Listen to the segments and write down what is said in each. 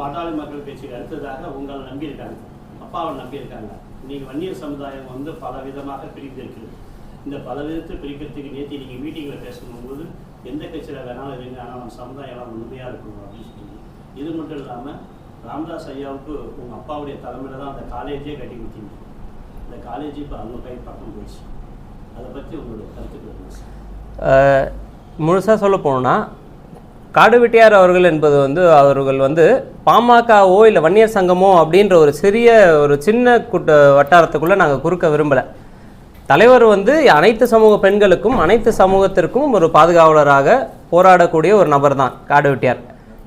பாட்டாளி மக்கள் கட்சிக்கு அடுத்ததாக உங்களை நம்பியிருக்காங்க, அப்பாவை நம்பியிருக்காங்க. நீங்கள் வன்னியர் சமுதாயம் வந்து பல விதமாக பிரிந்திருக்கிறது. இந்த பல விதத்தை பிரிக்கிறதுக்கு நேற்று நீங்கள் மீட்டிங்கில் பேசும்போது எந்த கட்சியில் வேணாலும் இருங்க, ஆனால் நம்ம சமுதாயம் முழுமையாக இருக்கணும் அப்படின்னு சொல்லி. இது மட்டும் இல்லாமல் ராமதாஸ் ஐயாவுக்கு உங்கள் அப்பாவுடைய தலைமையில் தான் அந்த காலேஜே கட்டி கொடுத்தீங்க. இந்த காலேஜ் இப்போ அவங்க கை பக்கம் போயிடுச்சு. அதை பற்றி உங்களுடைய கருத்துக்கள்? முழுசாக சொல்ல போனோன்னா, காடு வெட்டியார் அவர்கள் என்பது வந்து அவர்கள் வந்து பாமகவோ இல்லை வன்னியர் சங்கமோ அப்படின்ற ஒரு சின்ன வட்டாரத்துக்குள்ளே நாங்கள் குறுக்க விரும்பலை. தலைவர் வந்து அனைத்து சமூக பெண்களுக்கும் அனைத்து சமூகத்திற்கும் ஒரு பாதுகாவலராக போராடக்கூடிய ஒரு நபர் தான் காடு வெட்டியார்.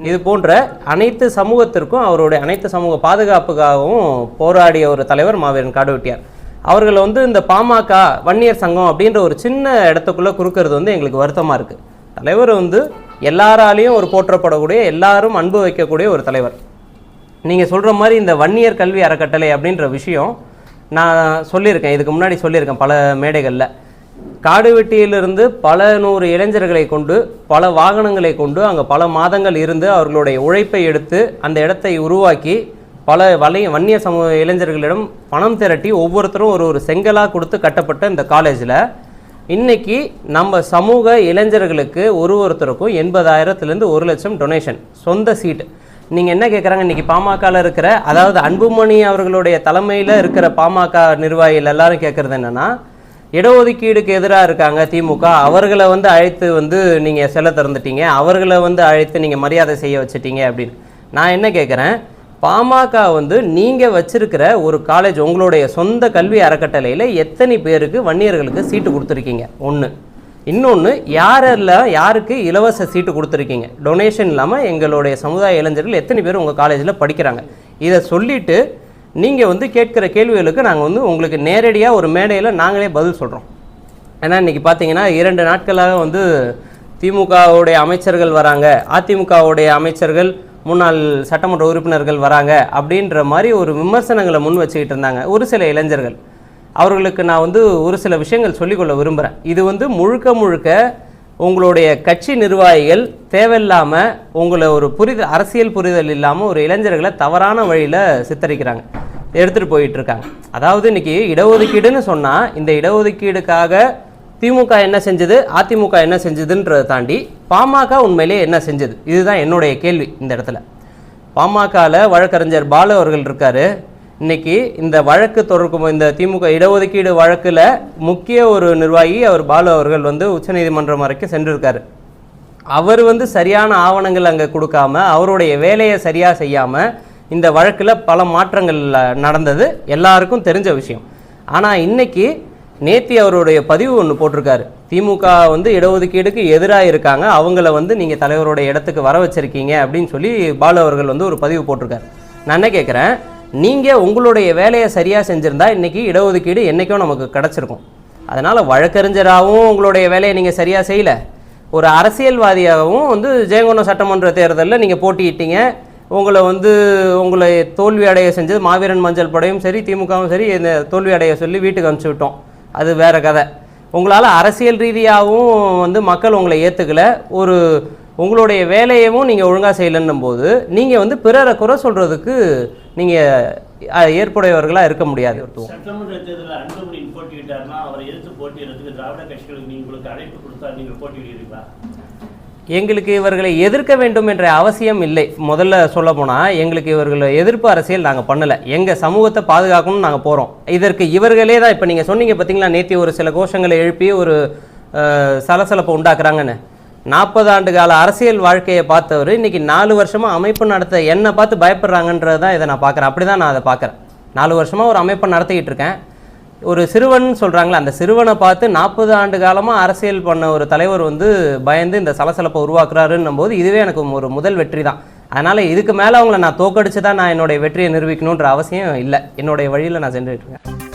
இது போன்ற அனைத்து சமூகத்திற்கும் அவருடைய அனைத்து சமூக பாதுகாப்புக்காகவும் போராடிய ஒரு தலைவர் மாவீரன் காடு வெட்டியார். அவர்கள் வந்து இந்த பாமக வன்னியர் சங்கம் அப்படின்ற ஒரு சின்ன இடத்துக்குள்ளே குறுக்கிறது வந்து எங்களுக்கு வருத்தமாக இருக்குது. தலைவர் வந்து எல்லாராலையும் ஒரு போற்றப்படக்கூடிய, எல்லாரும் அன்பு வைக்கக்கூடிய ஒரு தலைவர். நீங்கள் சொல்கிற மாதிரி இந்த வன்னியர் கல்வி அறக்கட்டளை அப்படின்ற விஷயம் நான் சொல்லியிருக்கேன், இதுக்கு முன்னாடி சொல்லியிருக்கேன் பல மேடைகளில். காடு வெட்டியிலிருந்து பல 100 இளைஞர்களை கொண்டு பல வாகனங்களை கொண்டு அங்கே பல மாதங்கள் இருந்து அவர்களுடைய உழைப்பை எடுத்து அந்த இடத்தை உருவாக்கி பல வன்னிய சமூக இளைஞர்களிடம் பணம் திரட்டி ஒவ்வொருத்தரும் ஒரு செங்கலாக கொடுத்து கட்டப்பட்ட இந்த காலேஜில் இன்றைக்கி நம்ம சமூக இளைஞர்களுக்கு ஒருத்தருக்கும் 80,000லேருந்து 1,00,000 டொனேஷன், சொந்த சீட்டு. நீங்கள் என்ன கேட்குறாங்க, இன்றைக்கி பாமகவில் இருக்கிற, அதாவது அன்புமணி அவர்களுடைய தலைமையில் இருக்கிற பாமக நிர்வாகிகள் எல்லாரும் கேட்குறது என்னென்னா, இடஒதுக்கீடுக்கு எதிராக இருக்காங்க திமுக, அவர்களை வந்து அழைத்து வந்து நீங்கள் செல்ல திறந்துட்டீங்க, அவர்களை வந்து அழைத்து நீங்கள் மரியாதை செய்ய வச்சுட்டீங்க அப்படின்னு. நான் என்ன கேட்குறேன், பாமக வந்து நீங்கள் வச்சிருக்கிற ஒரு காலேஜ், உங்களுடைய சொந்த கல்வி அறக்கட்டளையில் எத்தனை பேருக்கு வன்னியர்களுக்கு சீட்டு கொடுத்துருக்கீங்க? ஒன்று. இன்னொன்று, யாருக்கு இலவச சீட்டு கொடுத்துருக்கீங்க? டொனேஷன் இல்லாமல் எங்களுடைய சமுதாய இளைஞர்கள் எத்தனை பேர் உங்கள் காலேஜில் படிக்கிறாங்க? இதை சொல்லிவிட்டு நீங்கள் வந்து கேட்குற கேள்விகளுக்கு நாங்கள் வந்து உங்களுக்கு நேரடியாக ஒரு மேடையில் நாங்களே பதில் சொல்கிறோம். ஏன்னா இன்றைக்கி பார்த்தீங்கன்னா 2 நாட்களாக வந்து திமுகவுடைய அமைச்சர்கள் வராங்க, அதிமுகவுடைய அமைச்சர்கள் முன்னாள் சட்டமன்ற உறுப்பினர்கள் வராங்க அப்படின்ற மாதிரி ஒரு விமர்சனங்களை முன் வச்சுக்கிட்டு இருந்தாங்க ஒரு சில இளைஞர்கள். அவர்களுக்கு நான் வந்து ஒரு சில விஷயங்கள் சொல்லிக்கொள்ள விரும்புகிறேன். இது வந்து முழுக்க உங்களுடைய கட்சி நிர்வாகிகள் தேவையில்லாமல் உங்களை ஒரு அரசியல் புரிதல் இல்லாமல் ஒரு இளைஞர்களை தவறான வழியில் சித்தரிக்கிறாங்க, எடுத்துகிட்டு போயிட்டுருக்காங்க. அதாவது இன்றைக்கி இடஒதுக்கீடுன்னு சொன்னால், இந்த இடஒதுக்கீடுக்காக திமுக என்ன செஞ்சது, அதிமுக என்ன செஞ்சதுன்றதை தாண்டி பாமக உண்மையிலே என்ன செஞ்சது? இதுதான் என்னுடைய கேள்வி இந்த இடத்துல. பாமகவில் வழக்கறிஞர் பாலு அவர்கள் இருக்கார். இன்றைக்கி இந்த வழக்கு தொடர்க்கும் இந்த திமுக இடஒதுக்கீடு வழக்கில் முக்கிய ஒரு நிர்வாகி அவர் பாலு அவர்கள் வந்து உச்சநீதிமன்றம் வரைக்கும் சென்றிருக்காரு. அவர் வந்து சரியான ஆவணங்கள் அங்கே கொடுக்காம, அவருடைய வேலையை சரியாக செய்யாமல் இந்த வழக்கில் பல மாற்றங்கள் நடந்தது எல்லாருக்கும் தெரிஞ்ச விஷயம். ஆனால் இன்றைக்கி நேத்தி அவருடைய பதிவு ஒன்று போட்டிருக்காரு, திமுக வந்து இடஒதுக்கீடுக்கு எதிராக இருக்காங்க, அவங்கள வந்து நீங்கள் தலைவருடைய இடத்துக்கு வர வச்சிருக்கீங்க அப்படின்னு சொல்லி பாலு அவர்கள் வந்து ஒரு பதிவு போட்டிருக்காரு. நான் என்ன கேட்குறேன், நீங்கள் உங்களுடைய வேலையை சரியாக செஞ்சுருந்தா இன்றைக்கி இடஒதுக்கீடு என்றைக்கும் நமக்கு கிடச்சிருக்கும். அதனால் வழக்கறிஞராகவும் உங்களுடைய வேலையை நீங்கள் சரியாக செய்யலை, ஒரு அரசியல்வாதியாகவும் வந்து ஜெயங்கொண்டம் சட்டமன்ற தேர்தலில் நீங்கள் போட்டியிட்டீங்க, உங்களை தோல்வி அடைய செஞ்சது மாவீரன் மஞ்சள் படையும் சரி திமுகவும் சரி இந்த தோல்வி அடைய சொல்லி வீட்டுக்கு அனுப்பிச்சி விட்டோம், அது வேறு கதை. உங்களால் அரசியல் ரீதியாகவும் வந்து மக்கள் உங்களை ஏற்றுக்கலை, உங்களுடைய வேலையவும் நீங்கள் ஒழுங்காக செய்யலைன்னும் போது நீங்கள் வந்து பிறரை குறை சொல்கிறதுக்கு நீங்கள் ஏற்புடையவர்களாக இருக்க முடியாது. சட்டமன்ற தேர்தலில் அன்புமணி போட்டியிட்டார்னா அவரை எதிர்த்து போட்டியிடறதுக்கு திராவிட கட்சிகளுக்கு உங்களுக்கு அழைப்பு கொடுத்தா நீங்கள் போட்டியிடுவீங்களா? எங்களுக்கு இவர்களை எதிர்க்க வேண்டும் என்ற அவசியம் இல்லை. முதல்ல சொல்ல போனால் எங்களுக்கு இவர்களை எதிர்ப்பு அரசியல் நாங்கள் பண்ணலை, எங்கள் சமூகத்தை பாதுகாக்கணும்னு நாங்கள் போகிறோம். இதற்கு இவர்களே தான், இப்போ நீங்கள் சொன்னீங்க பார்த்தீங்களா, நேற்று ஒரு சில கோஷங்களை எழுப்பி ஒரு சலசலப்பை உண்டாக்குறாங்கன்னு. 40 ஆண்டு கால அரசியல் வாழ்க்கையை பார்த்தவர் இன்றைக்கி 4 வருஷமாக அமைப்பு நடத்த என்னை பார்த்து பயப்படுறாங்கன்றது தான் இதை நான் பார்க்குறேன். அப்படி தான் நான் அதை பார்க்குறேன். 4 வருஷமாக ஒரு அமைப்பை நடத்திக்கிட்டு இருக்கேன். ஒரு சிறுவன் சொல்கிறாங்களே, அந்த சிறுவனை பார்த்து 40 ஆண்டு காலமாக அரசியல் பண்ண ஒரு தலைவர் வந்து பயந்து இந்த சலசலப்பை உருவாக்குறாருன்னும் போது இதுவே எனக்கு ஒரு முதல் வெற்றி தான். அதனால் இதுக்கு மேலே அவங்கள நான் தோக்கடிச்சு தான் நான் என்னுடைய வெற்றியை நிரூபிக்கணுன்ற அவசியம் இல்லை. என்னுடைய வழியில் நான் சென்றுட்டு இருக்கேன்.